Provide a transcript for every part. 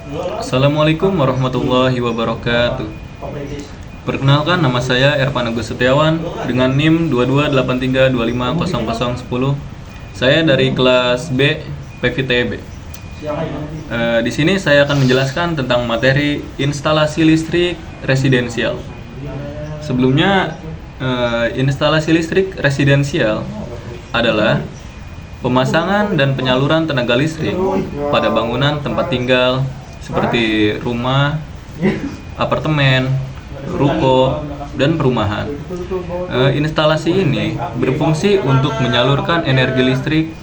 Assalamualaikum warahmatullahi wabarakatuh. Perkenalkan, nama saya Ervan Agus Setiawan dengan NIM 2283250010. Saya dari kelas B PVTB. Di sini saya akan menjelaskan tentang materi instalasi listrik residensial. Sebelumnya, instalasi listrik residensial adalah pemasangan dan penyaluran tenaga listrik pada bangunan tempat tinggal seperti rumah, apartemen, ruko, dan perumahan. Instalasi ini berfungsi untuk menyalurkan energi listrik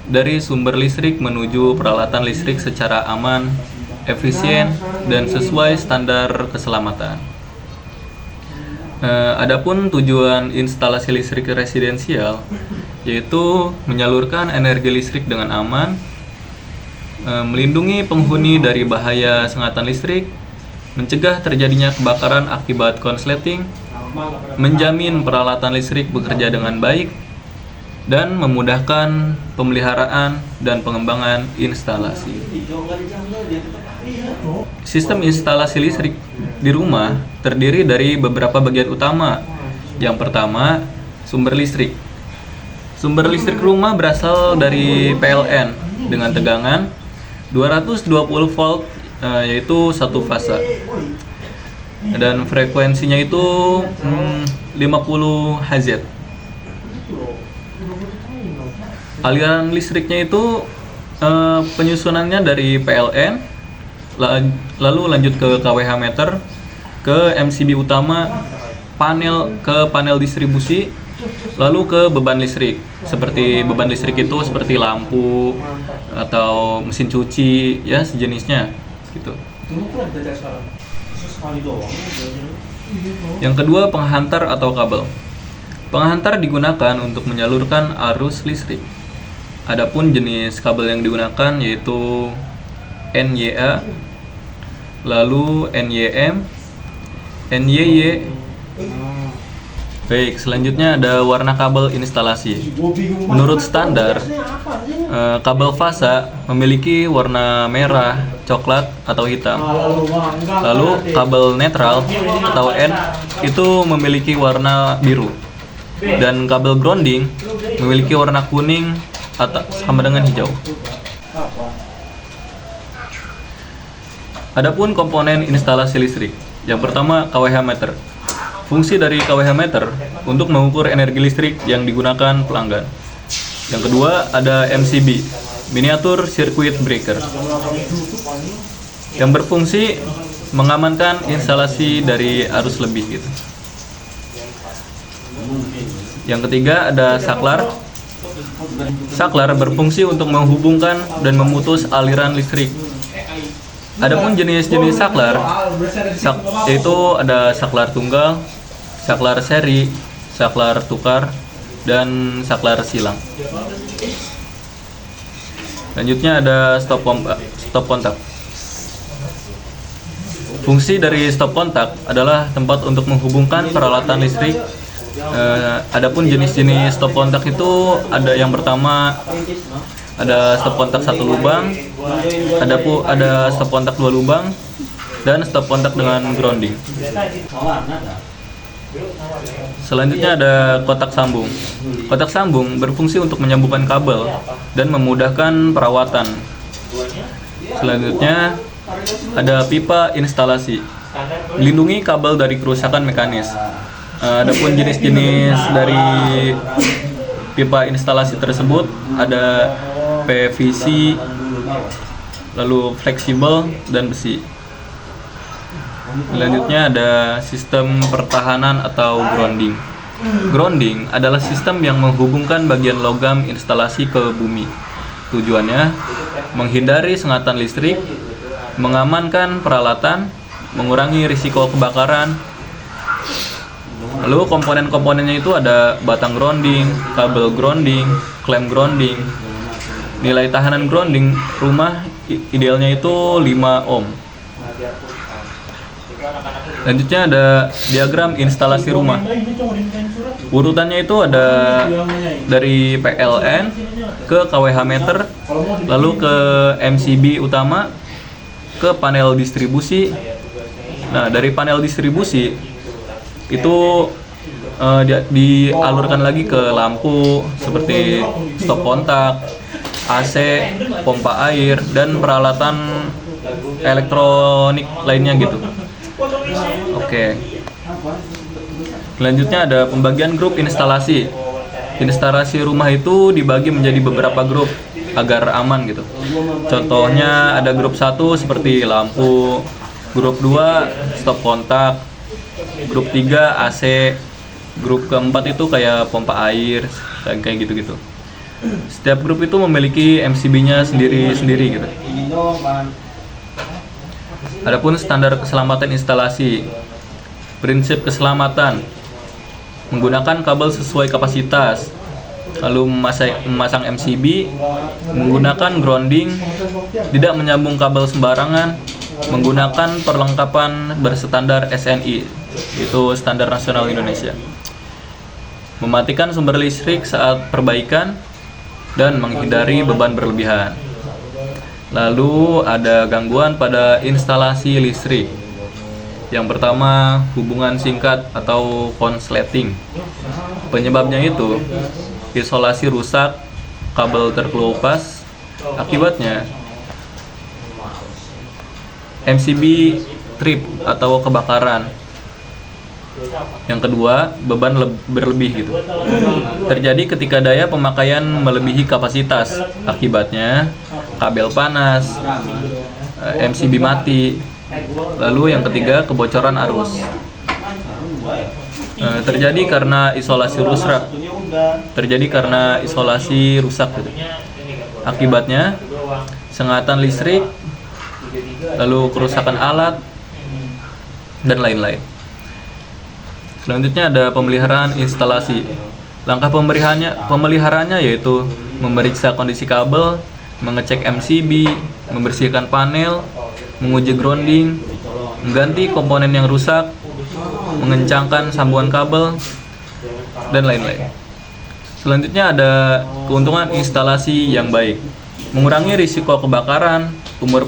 dari sumber listrik menuju peralatan listrik secara aman, efisien, dan sesuai standar keselamatan. Adapun tujuan instalasi listrik residensial yaitu menyalurkan energi listrik dengan aman, melindungi penghuni dari bahaya sengatan listrik, mencegah terjadinya kebakaran akibat konsleting, menjamin peralatan listrik bekerja dengan baik, dan memudahkan pemeliharaan dan pengembangan instalasi. Sistem instalasi listrik di rumah terdiri dari beberapa bagian utama. Yang pertama, sumber listrik. Sumber listrik rumah berasal dari PLN dengan tegangan 220 volt, yaitu satu fase. Dan frekuensinya itu 50 Hz. Aliran listriknya itu penyusunannya dari PLN, lalu lanjut ke kWh meter, ke MCB utama, panel distribusi, lalu ke beban listrik. Seperti beban listrik itu seperti lampu atau mesin cuci, ya sejenisnya gitu. Yang kedua, penghantar atau kabel. Penghantar digunakan untuk menyalurkan arus listrik. Adapun jenis kabel yang digunakan yaitu NYA, lalu NYM, NYY. Baik, selanjutnya ada warna kabel instalasi. Menurut standar, kabel fasa memiliki warna merah, coklat, atau hitam. Lalu kabel netral atau N itu memiliki warna biru. Dan kabel grounding memiliki warna kuning atau sama dengan hijau. Adapun komponen instalasi listrik. Yang pertama, kWh meter. Fungsi dari kWh meter untuk mengukur energi listrik yang digunakan pelanggan. Yang kedua, ada MCB, Miniatur Circuit Breaker, yang berfungsi mengamankan instalasi dari arus lebih gitu. Yang ketiga, ada saklar. Saklar berfungsi untuk menghubungkan dan memutus aliran listrik. Adapun jenis-jenis saklar, yaitu ada saklar tunggal, saklar seri, saklar tukar, dan saklar silang. Selanjutnya ada stop kontak. Fungsi dari stop kontak adalah tempat untuk menghubungkan peralatan listrik. Adapun jenis-jenis stop kontak itu ada yang pertama, ada stop kontak 1 lubang, ada stop kontak 2 lubang, dan stop kontak dengan grounding. Selanjutnya ada kotak sambung. Kotak sambung berfungsi untuk menyambungkan kabel dan memudahkan perawatan. Selanjutnya ada pipa instalasi. Melindungi kabel dari kerusakan mekanis. Adapun jenis-jenis dari pipa instalasi tersebut ada PVC, lalu fleksibel, dan besi. Selanjutnya ada sistem pertahanan atau grounding. Grounding adalah sistem yang menghubungkan bagian logam instalasi ke bumi. Tujuannya menghindari sengatan listrik, mengamankan peralatan, mengurangi risiko kebakaran. Lalu komponen-komponennya itu ada batang grounding, kabel grounding, klem grounding. Nilai tahanan grounding rumah idealnya itu 5 ohm. Selanjutnya ada diagram instalasi rumah. Urutannya itu ada dari PLN ke kWh meter, lalu ke MCB utama, ke ke panel distribusi. Nah, dari panel distribusi itu dialurkan lagi ke lampu seperti stop kontak, AC, pompa air, dan peralatan elektronik lainnya gitu. Oke. Selanjutnya ada pembagian grup instalasi. Instalasi rumah itu dibagi menjadi beberapa grup agar aman gitu. Contohnya ada grup 1 seperti lampu, grup 2 stop kontak, grup 3 AC, grup keempat itu kayak pompa air, kayak gitu-gitu. Setiap grup itu memiliki MCB-nya sendiri-sendiri gitu. Adapun standar keselamatan instalasi. Prinsip keselamatan: menggunakan kabel sesuai kapasitas, lalu memasang MCB, menggunakan grounding, tidak menyambung kabel sembarangan, menggunakan perlengkapan berstandar SNI, itu Standar Nasional Indonesia, mematikan sumber listrik saat perbaikan, dan menghindari beban berlebihan. Lalu ada gangguan pada instalasi listrik. Yang pertama, hubungan singkat atau konsleting. Penyebabnya itu isolasi rusak, kabel terkelupas. Akibatnya MCB trip atau kebakaran. Yang kedua, beban berlebih gitu. Terjadi ketika daya pemakaian melebihi kapasitas. Akibatnya kabel panas, MCB mati. Lalu yang ketiga, kebocoran arus. Terjadi karena isolasi rusak gitu. Akibatnya sengatan listrik, lalu kerusakan alat, dan lain-lain. Selanjutnya ada pemeliharaan instalasi. Langkah pemeliharaannya yaitu memeriksa kondisi kabel, mengecek MCB, membersihkan panel, menguji grounding, mengganti komponen yang rusak, mengencangkan sambungan kabel, dan lain-lain. Selanjutnya ada keuntungan instalasi yang baik. Mengurangi risiko kebakaran, umur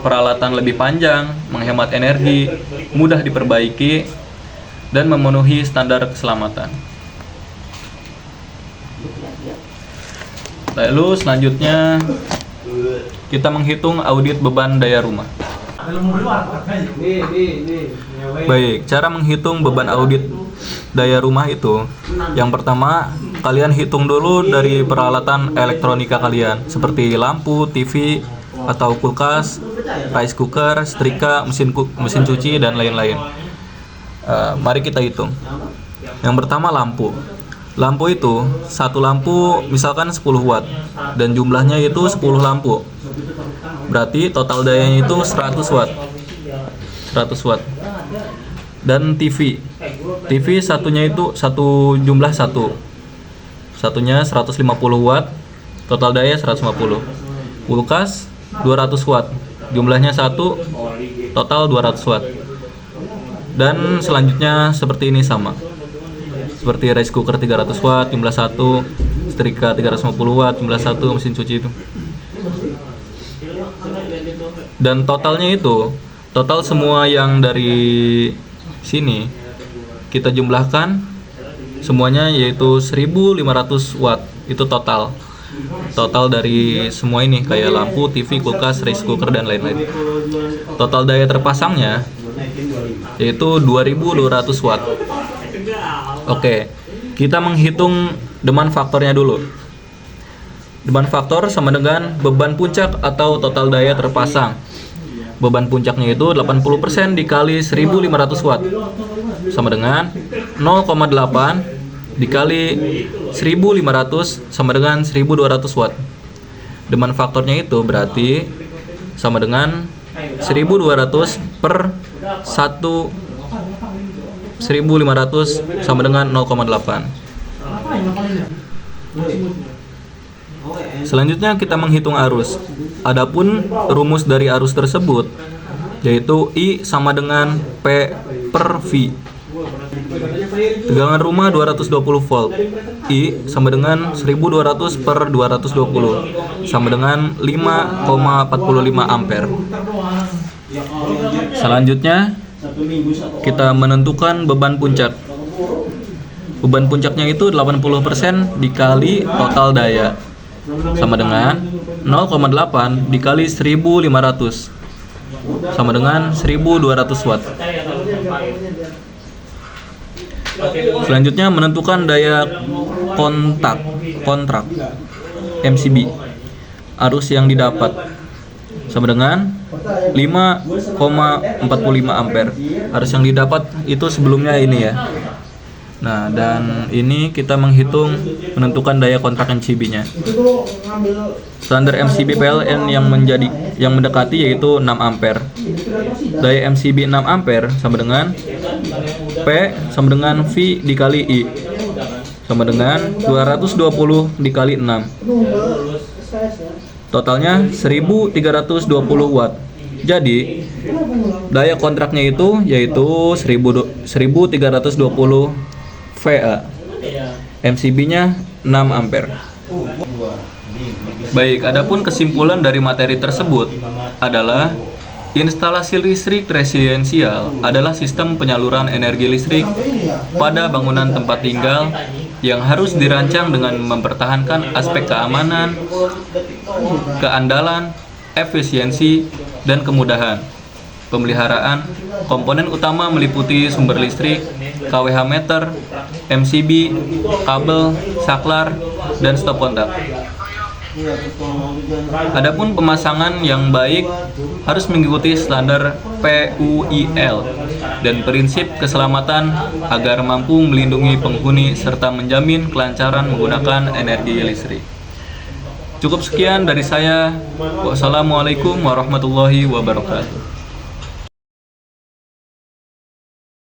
peralatan lebih panjang, menghemat energi, mudah diperbaiki, dan memenuhi standar keselamatan. Lalu selanjutnya kita menghitung audit beban daya rumah. Baik, cara menghitung beban audit daya rumah itu, yang pertama, kalian hitung dulu dari peralatan elektronika kalian, seperti lampu, TV, atau kulkas, rice cooker, setrika, mesin cuci, dan lain-lain. Mari kita hitung. Yang pertama, lampu. Lampu itu, satu lampu misalkan 10 watt, dan jumlahnya itu 10 lampu. Berarti total dayanya itu 100 watt. 100 watt. Dan TV satunya itu jumlah satu. Satunya 150 watt, total daya 150. Kulkas 200 watt, jumlahnya 1, total 200 watt. Dan selanjutnya seperti ini sama. Seperti rice cooker 300 watt, jumlah 1, setrika 350 watt, jumlah 1, mesin cuci itu. Dan totalnya itu, total semua yang dari sini kita jumlahkan semuanya yaitu 1500 watt. Itu total dari semua ini, kayak lampu, TV, kulkas, rice cooker, dan lain-lain. Total daya terpasangnya yaitu 2200 watt. Oke, kita menghitung demand faktornya dulu. Demand faktor sama dengan beban puncak atau total daya terpasang. Beban puncaknya itu 80% dikali 1500 watt sama dengan 0,8 dikali 1500 sama dengan 1200 watt. Demand faktornya itu berarti sama dengan 1200 per 1500 sama dengan 0,8. Selanjutnya kita menghitung arus. Adapun rumus dari arus tersebut yaitu I sama dengan P per V. Tegangan rumah 220 volt. I sama dengan 1200 per 220 sama dengan 5,45 ampere. Selanjutnya, kita menentukan beban puncak. Beban puncaknya itu 80% dikali total daya, sama dengan 0,8 dikali 1500, sama dengan 1200 watt. Selanjutnya, menentukan daya kontrak MCB. Arus yang didapat sama dengan 5,45 ampere. Arus yang didapat itu sebelumnya ini ya. Nah, dan ini kita menghitung menentukan daya kontrak MCB-nya. Standar MCB PLN yang mendekati yaitu 6 ampere. Daya MCB 6 ampere sama dengan P sama dengan V dikali I, sama dengan 220 dikali 6. Totalnya 1320 watt. Jadi, daya kontraknya itu yaitu 1320 VA. MCB-nya 6 ampere. Baik, adapun kesimpulan dari materi tersebut adalah instalasi listrik residensial adalah sistem penyaluran energi listrik pada bangunan tempat tinggal yang harus dirancang dengan mempertahankan aspek keamanan, keandalan, efisiensi, dan kemudahan. Pemeliharaan komponen utama meliputi sumber listrik, kWh meter, MCB, kabel, saklar, dan stop kontak. Adapun pemasangan yang baik harus mengikuti standar PUIL dan prinsip keselamatan agar mampu melindungi penghuni serta menjamin kelancaran menggunakan energi listrik. Cukup sekian dari saya. Wassalamualaikum warahmatullahi wabarakatuh.